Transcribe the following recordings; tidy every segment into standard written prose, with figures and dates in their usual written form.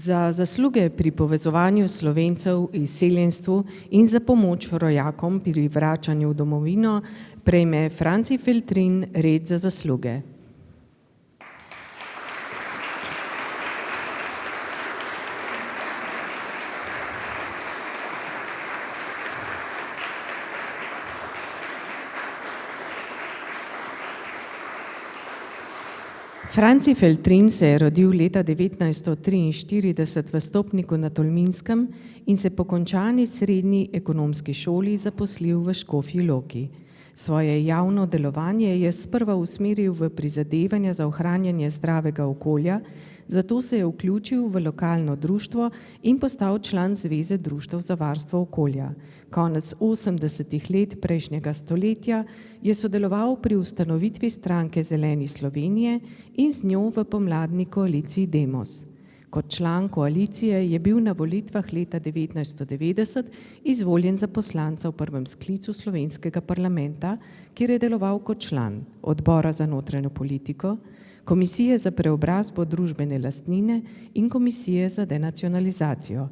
Za zasluge pri povezovanju Slovencev v izseljenstvu in za pomoč rojakom pri vračanju v domovino prejme Franci Feltrin red za zasluge. Franci Feltrin se je rodil leta 1943 v Stopniku na Tolminskem in se po končani srednji ekonomski šoli zaposlil v Škofji Loki. Svoje javno delovanje je sprva usmeril v prizadevanja za ohranjanje zdravega okolja, zato se je vključil v lokalno društvo in postal član Zveze društev za varstvo okolja. Konec 80. let prejšnjega stoletja je sodeloval pri ustanovitvi stranke Zeleni Slovenije in z njo v pomladni koaliciji Demos. Kot član koalicije je bil na volitvah leta 1990 izvoljen za poslanca v prvem sklicu slovenskega parlamenta, kjer je deloval kot član odbora za notranjo politiko, Komisije za preobrazbo družbene lastnine in Komisije za denacionalizacijo.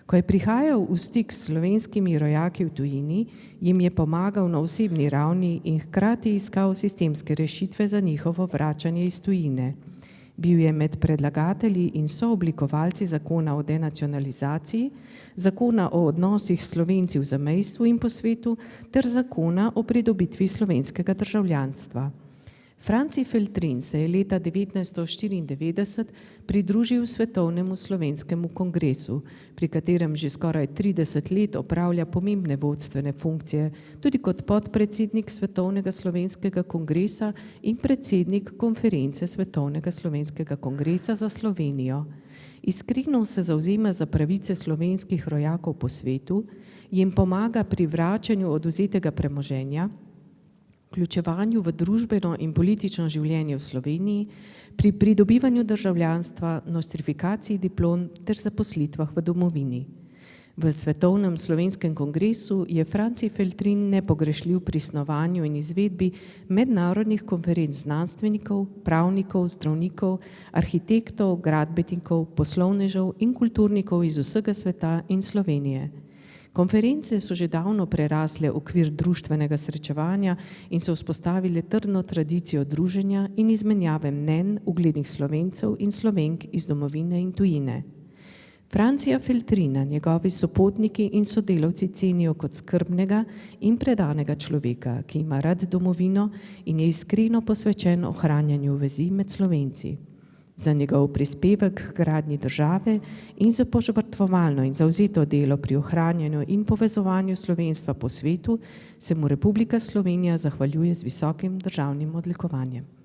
Ko je prihajal v stik s slovenskimi rojaki v tujini, jim je pomagal na osebni ravni in hkrati iskal sistemske rešitve za njihovo vračanje iz tujine. Bil je med predlagatelji in sooblikovalci zakona o denacionalizaciji, zakona o odnosih Slovenci v zamejstvu in po svetu ter zakona o pridobitvi slovenskega državljanstva. Franci Feltrin se je leta 1994 pridružil Svetovnemu slovenskemu kongresu, pri katerem že skoraj 30 let opravlja pomembne vodstvene funkcije, tudi kot podpredsednik Svetovnega slovenskega kongresa in predsednik konference Svetovnega slovenskega kongresa za Slovenijo. Iskreno se zavzema za pravice slovenskih rojakov po svetu, jim pomaga pri vračanju odvzetega premoženja, vključevanju v družbeno in politično življenje v Sloveniji, pri pridobivanju državljanstva, nostrifikaciji diplom ter zaposlitvah v domovini. V Svetovnem slovenskem kongresu je Franci Feltrin nepogrešljiv pri snovanju in izvedbi mednarodnih konferenc znanstvenikov, pravnikov, zdravnikov, arhitektov, gradbenikov, poslovnežev in kulturnikov iz vsega sveta in Slovenije. Konference so že davno prerasle okvir društvenega srečevanja in so vzpostavile trdno tradicijo druženja in izmenjave mnenj uglednih Slovencev in Slovenk iz domovine in tujine. Francija Feltrina njegovi sopotniki in sodelavci cenijo kot skrbnega in predanega človeka, ki ima rad domovino in je iskreno posvečen ohranjanju vezi med Slovenci. Za njegov prispevek k gradnji države in za požrtvovalno in zavzeto delo pri ohranjanju in povezovanju slovenstva po svetu se mu Republika Slovenija zahvaljuje z visokim državnim odlikovanjem.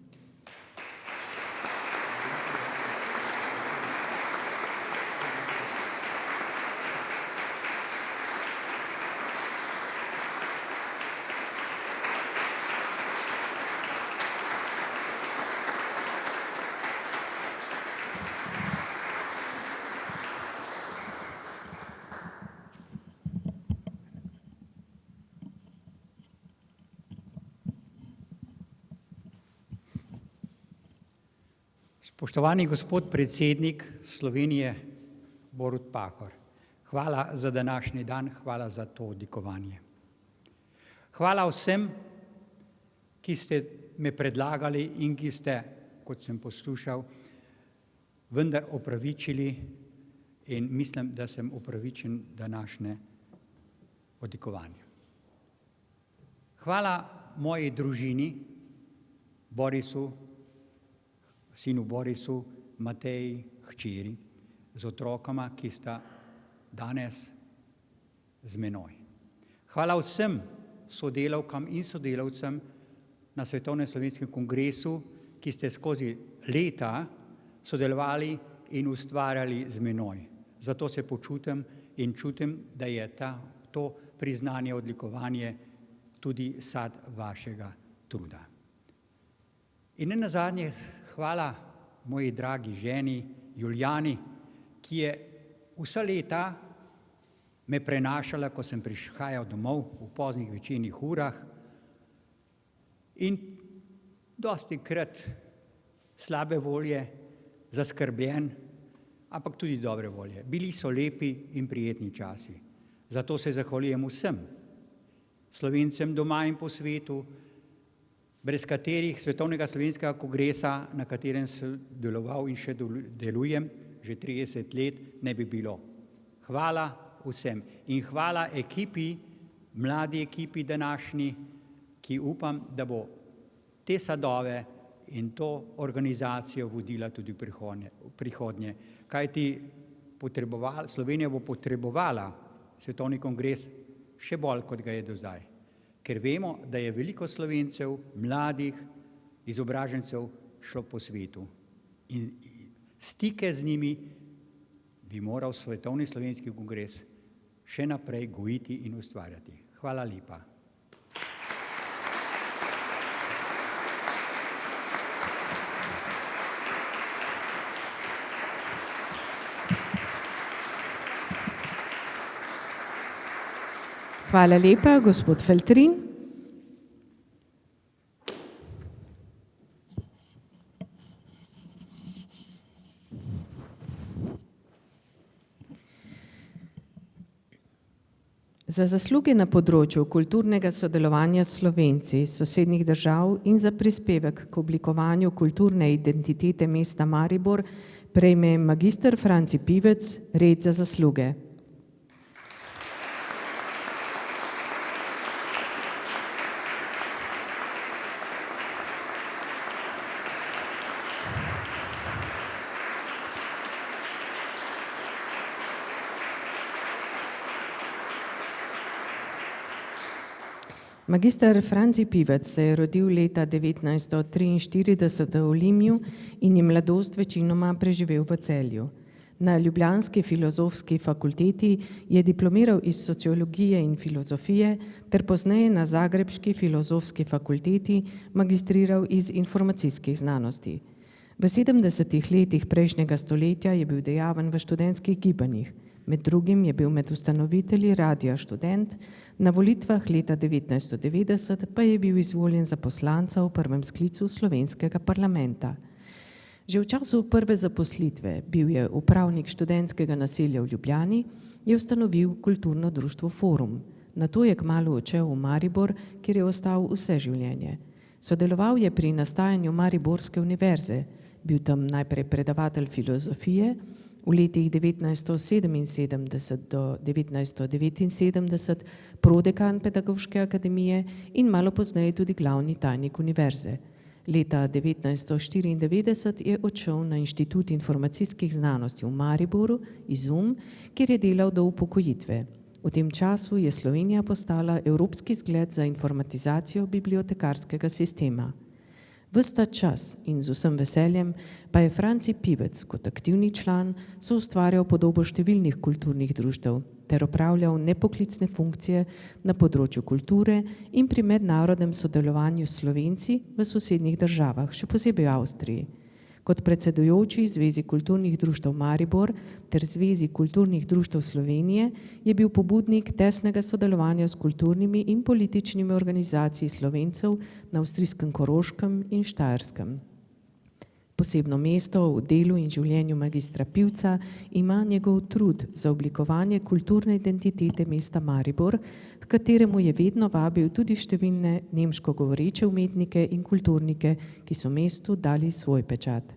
Spoštovani gospod predsednik Slovenije Borut Pahor, hvala za današnji dan, hvala za to odlikovanje. Hvala vsem, ki ste me predlagali in ki ste, kot sem poslušal, vendar opravičili in mislim, da sem upravičen današnje odlikovanje. Hvala moji družini, Borisu, sinu Borisu, Mateji, hčeri, z otrokama, ki sta danes z menoj. Hvala vsem sodelavkam in sodelavcem na Svetovnem slovenskem kongresu, ki ste skozi leta sodelovali in ustvarjali z menoj. Zato se počutim in čutim, da je to priznanje, odlikovanje tudi sad vašega truda. In nenazadnje hvala moji dragi ženi Julijani, ki je vsa leta me prenašala, ko sem prihajal domov v poznih večernih urah in dostikrat slabe volje, zaskrbljen ampak tudi dobre volje. Bili so lepi in prijetni časi. Zato se zahvaljujem vsem Slovencem doma in po svetu, brez katerih Svetovnega slovenskega kongresa, na katerem sem deloval in še delujem, že 30 let, ne bi bilo. Hvala vsem in hvala ekipi, mladi ekipi današnji, ki upam, da bo te sadove in to organizacijo vodila tudi v prihodnje. Kajti Slovenija bo potrebovala Svetovni kongres še bolj, kot ga je do zdaj. Ker vemo, da je veliko Slovencev, mladih, izobražencev šlo po svetu. In stike z njimi bi moral Svetovni slovenski kongres še naprej gojiti in ustvarjati. Hvala lepa. Hvala lepa, gospod Feltrin. Za zasluge na področju kulturnega sodelovanja s Slovenci sosednjih držav in za prispevek k oblikovanju kulturne identitete mesta Maribor prejme magister Franci Pivec red za zasluge. Magister Franci Pivec se je rodil leta 1943 v Limju in je mladost večinoma preživel v Celju. Na ljubljanski filozofski fakulteti je diplomiral iz sociologije in filozofije ter pozneje na zagrebški filozofski fakulteti magistriral iz informacijskih znanosti. V 70. letih prejšnjega stoletja je bil dejaven v študentskih gibanjih. Med drugim je bil med ustanovitelji Radia Študent, na volitvah leta 1990 pa je bil izvoljen za poslanca v prvem sklicu slovenskega parlamenta. Že v času prve zaposlitve, bil je upravnik študentskega naselja v Ljubljani, je ustanovil kulturno društvo Forum. Nato je kmalu odšel v Maribor, kjer je ostal vse življenje. Sodeloval je pri nastajanju Mariborske univerze, bil tam najprej predavatelj filozofije, v letih 1977 do 1979 prodekan Pedagoške akademije in malo pozneje tudi glavni tajnik univerze. Leta 1994 je odšel na Inštitut informacijskih znanosti v Mariboru, IZUM, kjer je delal do upokojitve. V tem času je Slovenija postala evropski zgled za informatizacijo bibliotekarskega sistema. Ves ta čas in z vsem veseljem pa je Franci Pivec kot aktivni član soustvarjal podobo številnih kulturnih društev ter opravljal nepoklicne funkcije na področju kulture in pri mednarodnem sodelovanju s Slovenci v sosednjih državah, še posebej v Avstriji. Kot predsedujoči Zvezi kulturnih društev Maribor ter Zvezi kulturnih društev Slovenije je bil pobudnik tesnega sodelovanja s kulturnimi in političnimi organizacijami Slovencev na avstrijskem Koroškem in Štajerskem. Posebno mesto v delu in življenju magistra Pivca ima njegov trud za oblikovanje kulturne identitete mesta Maribor, k kateremu je vedno vabil tudi številne nemško govoreče umetnike in kulturnike, ki so mestu dali svoj pečat.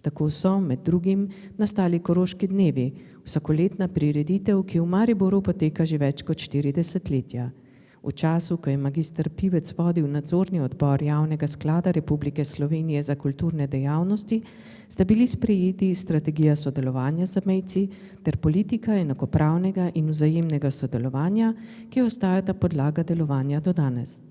Tako so med drugim nastali Koroški dnevi, vsakoletna prireditev, ki v Mariboru poteka že več kot 4 desetletja. V času, ko je magister Pivec vodil nadzorni odbor Javnega sklada Republike Slovenije za kulturne dejavnosti, sta bili sprejeti strategija sodelovanja z zamejci ter politika enakopravnega in vzajemnega sodelovanja, ki ostajata podlaga delovanja do danes.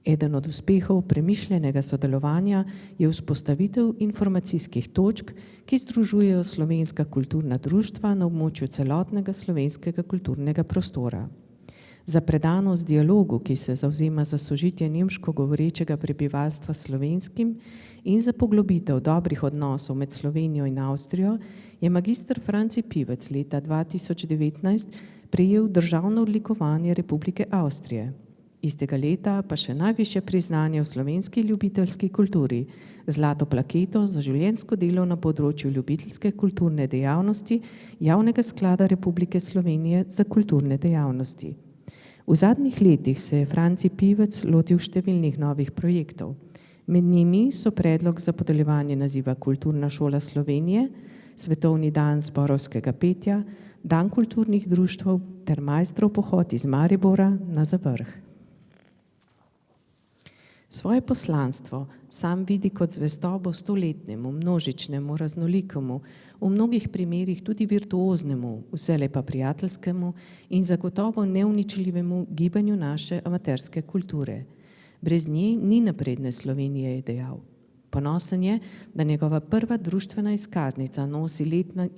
Eden od uspehov premišljenega sodelovanja je vzpostavitev informacijskih točk, ki združujejo slovenska kulturna društva na območju celotnega slovenskega kulturnega prostora. Za predanost dialogu, ki se zavzema za sožitje nemško govorečega prebivalstva s slovenskim in za poglobitev dobrih odnosov med Slovenijo in Avstrijo, je magister Franci Pivec leta 2019 prejel državno odlikovanje Republike Avstrije. Istega leta pa še najvišje priznanje v slovenski ljubiteljski kulturi, zlato plaketo za življenjsko delo na področju ljubiteljske kulturne dejavnosti Javnega sklada Republike Slovenije za kulturne dejavnosti. V zadnjih letih se je Franci Pivec lotil številnih novih projektov. Med njimi so predlog za podeljevanje naziva Kulturna šola Slovenije, Svetovni dan zborovskega petja, Dan kulturnih društev ter Maistrov pohod iz Maribora na Zavrh. Svoje poslanstvo sam vidi kot zvestobo stoletnemu, množičnemu, raznolikemu, v mnogih primerih tudi virtuoznemu, vselej pa prijateljskemu in zagotovo neuničljivemu gibanju naše amaterske kulture. Brez nje ni napredne Slovenije, je dejal. Ponosen je, da njegova prva društvena izkaznica nosi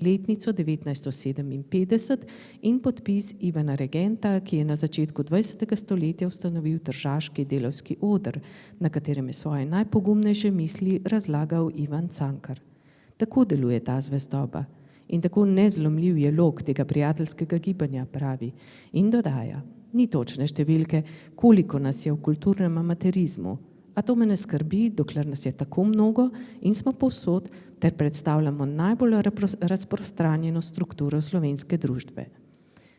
letnico 1957 in podpis Ivana Regenta, ki je na začetku 20. stoletja ustanovil tržaški delavski oder, na katerem je svoje najpogumnejše misli razlagal Ivan Cankar. Tako deluje ta zvestoba in tako nezlomljiv je lok tega prijateljskega gibanja, pravi, in dodaja, ni točne številke, koliko nas je v kulturnem amaterizmu, a to me ne skrbi, dokler nas je tako mnogo in smo povsod ter predstavljamo najbolj razprostranjeno strukturo slovenske družbe.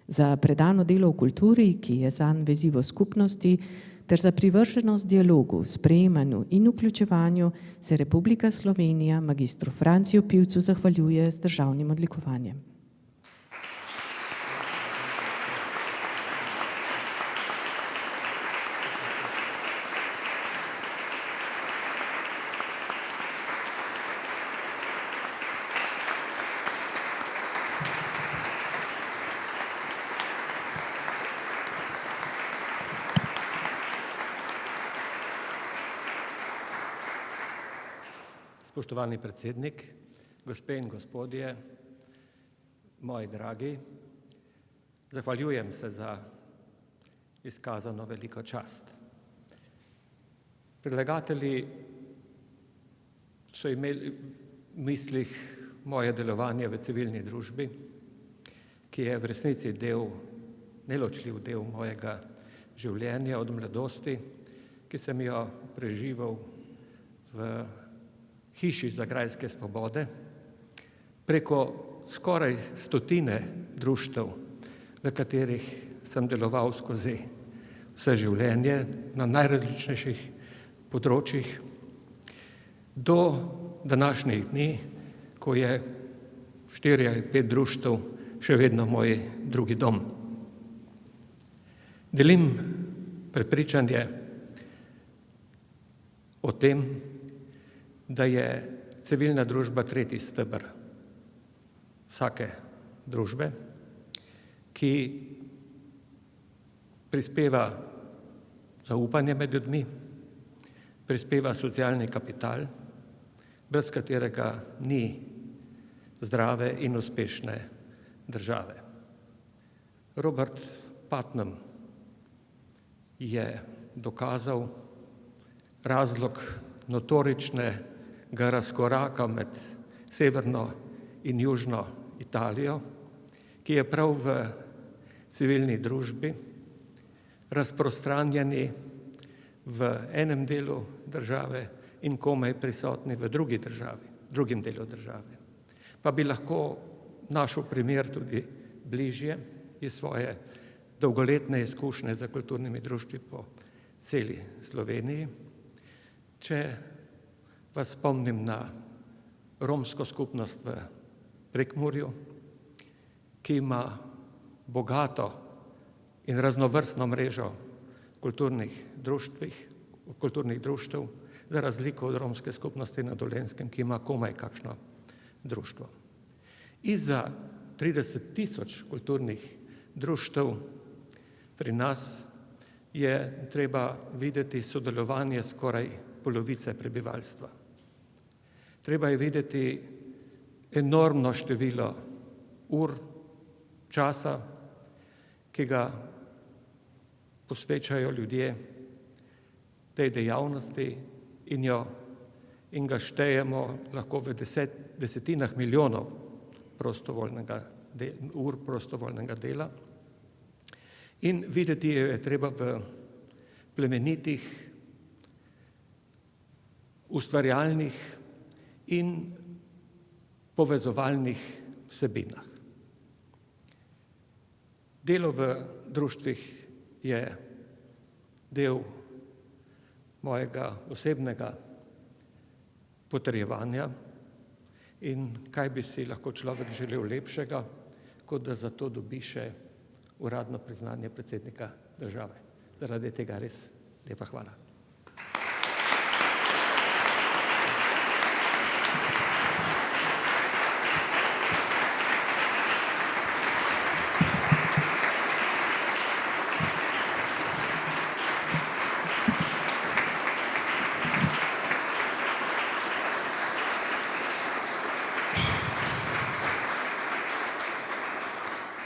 Za predano delo v kulturi, ki je zanj vezivo skupnosti, ter za privrženost dialogu, sprejemanju in vključevanju se Republika Slovenija magistru Franciju Pivcu zahvaljuje z državnim odlikovanjem. Spoštovani predsednik, gospe in gospodje, moji dragi, zahvaljujem se za izkazano veliko čast. Predlagatelji so imeli v mislih moje delovanje v civilni družbi, ki je v resnici neločljiv del mojega življenja od mladosti, ki sem jo preživel v hiši za grajske svobode, preko skoraj 100 društev, v katerih sem deloval skozi vse življenje na najrazličnejših področjih, do današnjih dni, ko je 4 ali 5 društev še vedno moj drugi dom. Delim prepričanje o tem, da je civilna družba tretji steber vsake družbe, ki prispeva zaupanje med ljudmi, prispeva socialni kapital, brez katerega ni zdrave in uspešne države. Robert Putnam je dokazal razlog notoričnega razkoraka med severno in južno Italijo, ki je prav v civilni družbi, razprostranjeni v enem delu države in komaj prisotni v drugim delu države. Pa bi lahko našel primer tudi bližje iz svoje dolgoletne izkušnje za kulturnimi društvi po celi Sloveniji. Če vas spomnim na romsko skupnost v Prekmurju, ki ima bogato in raznovrstno mrežo kulturnih društev, za razliko od romske skupnosti na Dolenjskem, ki ima komaj kakšno društvo. Izza 30 000 kulturnih društev pri nas je treba videti sodelovanje skoraj polovice prebivalstva. Treba je videti enormno število ur, časa, ki ga posvečajo ljudje tej dejavnosti in ga štejemo lahko v desetinah milijonov ur prostovoljnega dela. In videti je treba v plemenitih, ustvarjalnih in povezovalnih vsebinah. Delo v društvih je del mojega osebnega potrjevanja in kaj bi si lahko človek želel lepšega, kot da za to dobi še uradno priznanje predsednika države. Zaradi tega res lepa hvala.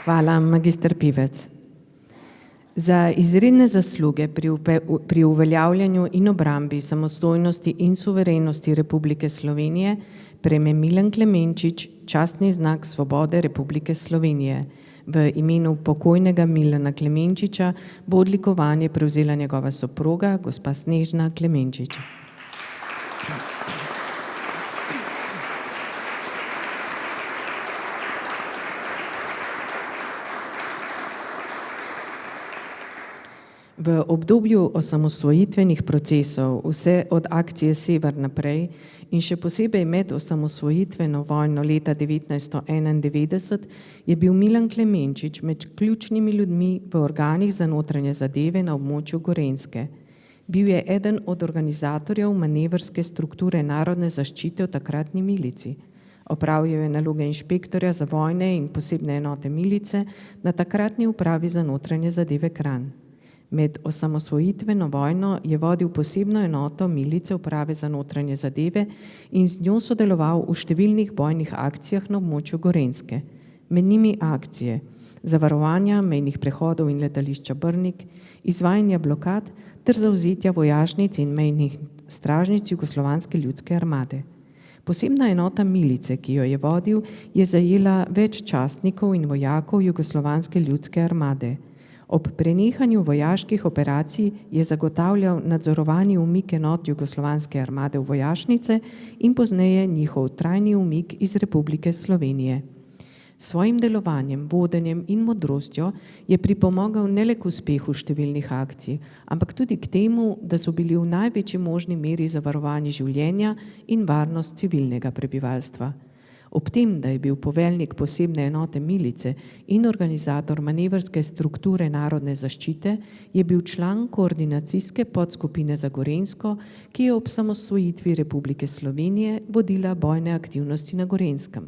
Hvala, magister Pivec. Za izredne zasluge pri uveljavljanju in obrambi samostojnosti in suverenosti Republike Slovenije prejme Milan Klemenčič častni znak svobode Republike Slovenije. V imenu pokojnega Milana Klemenčiča bo odlikovanje prevzela njegova soproga, gospa Snežna Klemenčič. V obdobju osamosvojitvenih procesov, vse od akcije Sever naprej in še posebej med osamosvojitveno vojno leta 1991, je bil Milan Klemenčič med ključnimi ljudmi v organih za notranje zadeve na območju Gorenjske. Bil je eden od organizatorjev manevrske strukture narodne zaščite v takratni milici. Opravljal je naloge inšpektorja za vojne in posebne enote milice na takratni upravi za notranje zadeve Kranj. Med osamosvojitveno vojno je vodil posebno enoto milice uprave za notranje zadeve in z njo sodeloval v številnih bojnih akcijah na območju Gorenjske. Med njimi akcije zavarovanja mejnih prehodov in letališča Brnik, izvajanja blokad ter zavzetja vojašnic in mejnih stražnic Jugoslovanske ljudske armade. Posebna enota milice, ki jo je vodil, je zajela več častnikov in vojakov Jugoslovanske ljudske armade. Ob prenehanju vojaških operacij je zagotavljal nadzorovani umik enot Jugoslovanske armade v vojašnice in pozneje njihov trajni umik iz Republike Slovenije. S svojim delovanjem, vodenjem in modrostjo je pripomogel ne le k uspehu številnih akcij, ampak tudi k temu, da so bili v največji možni meri zavarovani življenja in varnost civilnega prebivalstva. Ob tem, da je bil poveljnik posebne enote milice in organizator manevrske strukture narodne zaščite, je bil član koordinacijske podskupine za Gorenjsko, ki je ob samosvojitvi Republike Slovenije vodila bojne aktivnosti na Gorenjskem.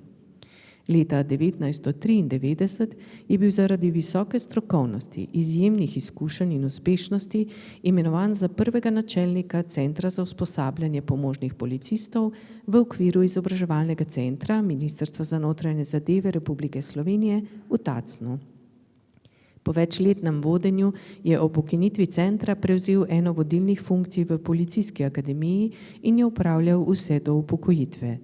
Leta 1993 je bil zaradi visoke strokovnosti, izjemnih izkušenj in uspešnosti imenovan za prvega načelnika Centra za usposabljanje pomožnih policistov v okviru izobraževalnega centra Ministrstva za notranje zadeve Republike Slovenije v Tacnu. Po večletnem vodenju je ob ukinitvi centra prevzel eno vodilnih funkcij v Policijski akademiji in jo upravljal vse do upokojitve.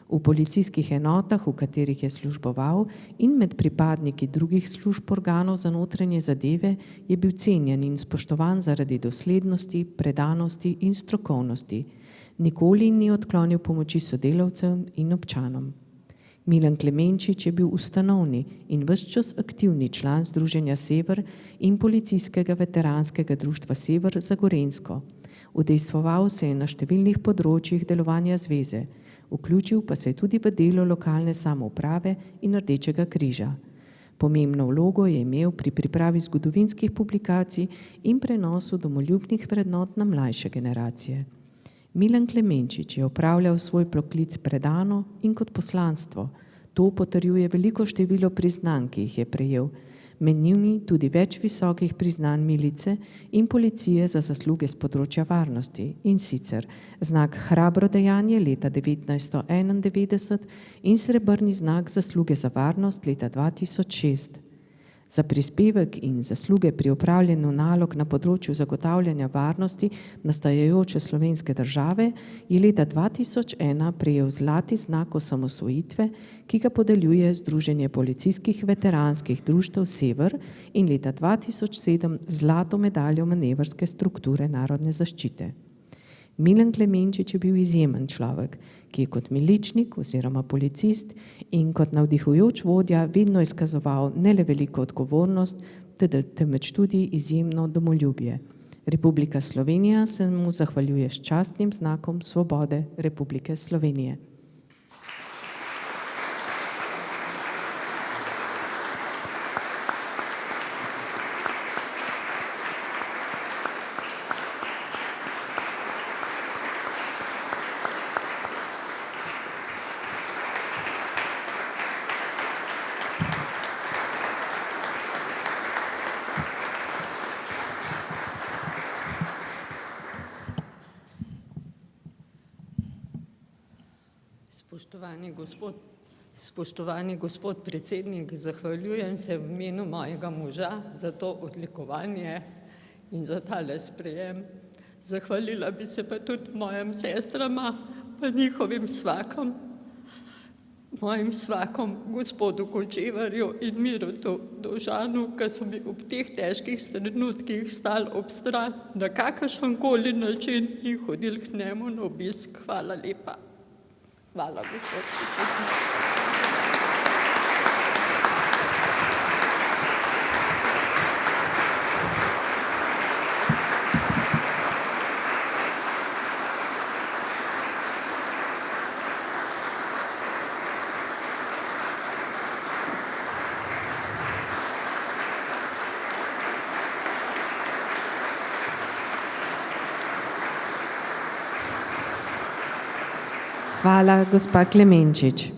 V policijskih enotah, v katerih je služboval, in med pripadniki drugih služb organov za notranje zadeve je bil cenjen in spoštovan zaradi doslednosti, predanosti in strokovnosti. Nikoli ni odklonil pomoči sodelavcem in občanom. Milan Klemenčič je bil ustanovni in ves čas aktivni član Združenja Sever in Policijskega veteranskega društva Sever za Gorenjsko. Udejstvoval se je na številnih področjih delovanja zveze. Vključil pa se je tudi v delo lokalne samouprave in Rdečega križa. Pomembno vlogo je imel pri pripravi zgodovinskih publikacij in prenosu domoljubnih vrednot na mlajše generacije. Milan Klemenčič je opravljal svoj poklic predano in kot poslanstvo. To potrjuje veliko število priznanj, ki jih je prejel. Med njimi tudi več visokih priznanj milice in policije za zasluge s področja varnosti, in sicer znak Hrabro dejanje leta 1991 in srebrni znak Zasluge za varnost leta 2006. Za prispevek in zasluge pri upravljanju nalog na področju zagotavljanja varnosti nastajajoče slovenske države je leta 2001 prejel zlati znak osamosvojitve, ki ga podeljuje Združenje policijskih veteranskih društev Sever, in leta 2007 zlato medaljo manevrske strukture narodne zaščite. Milan Klemenčič je bil izjemen človek, ki je kot miličnik oziroma policist in kot navdihujoč vodja vedno izkazoval ne le veliko odgovornost, temveč tudi izjemno domoljubje. Republika Slovenija se mu zahvaljuje s častnim znakom svobode Republike Slovenije. Spoštovani gospod predsednik, zahvaljujem se v imenu mojega moža za to odlikovanje in za tale sprejem. Zahvalila bi se pa tudi mojim sestrama, pa njihovim svakom, mojim svakom, gospodu Kočevarju in Mirotu Dovžanu, ki so mi ob teh težkih trenutkih stali ob stran na kakršenkoli način in hodili k njemu na obisk. Hvala lepa. Hvala, gospod predsednik. Hvala, gospa Klemenčič.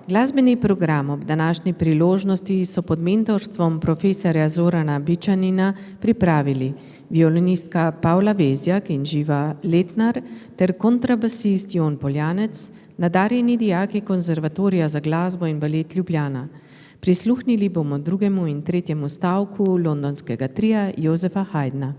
Glasbeni program ob današnji priložnosti so pod mentorstvom profesorja Zorana Bičanina pripravili violinistka Pavla Vezjak in Živa Letnar ter kontrabasist Jon Poljanec, nadarjeni dijaki Konzervatorija za glasbo in balet Ljubljana. Prisluhnili bomo drugemu in tretjemu stavku londonskega tria Josefa Haydna.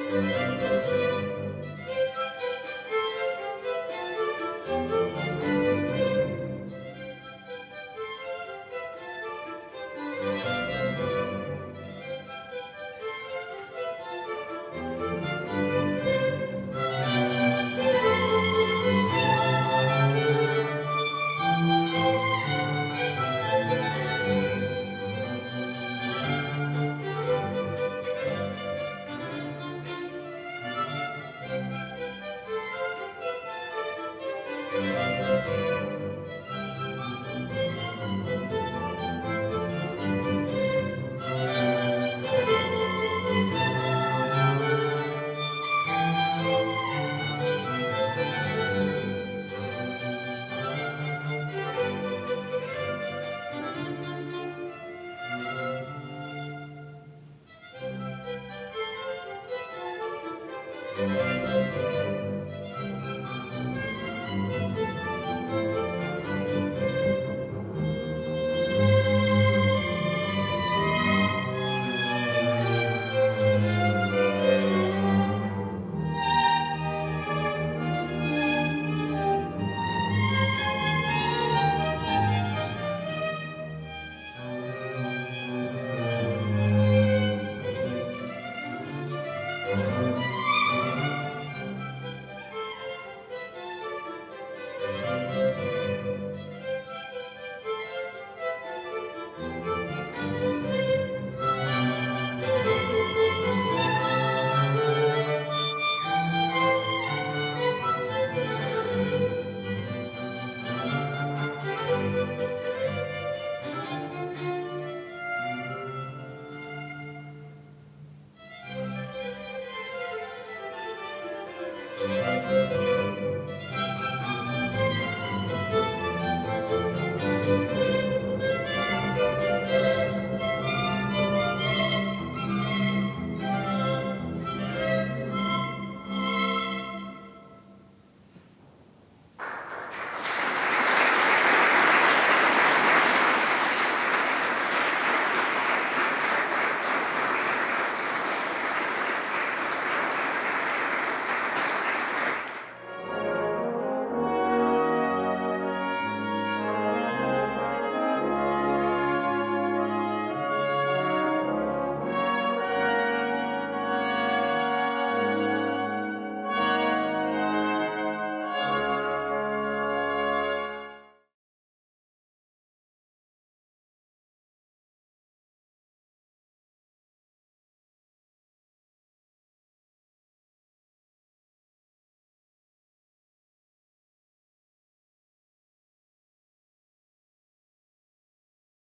Thank you.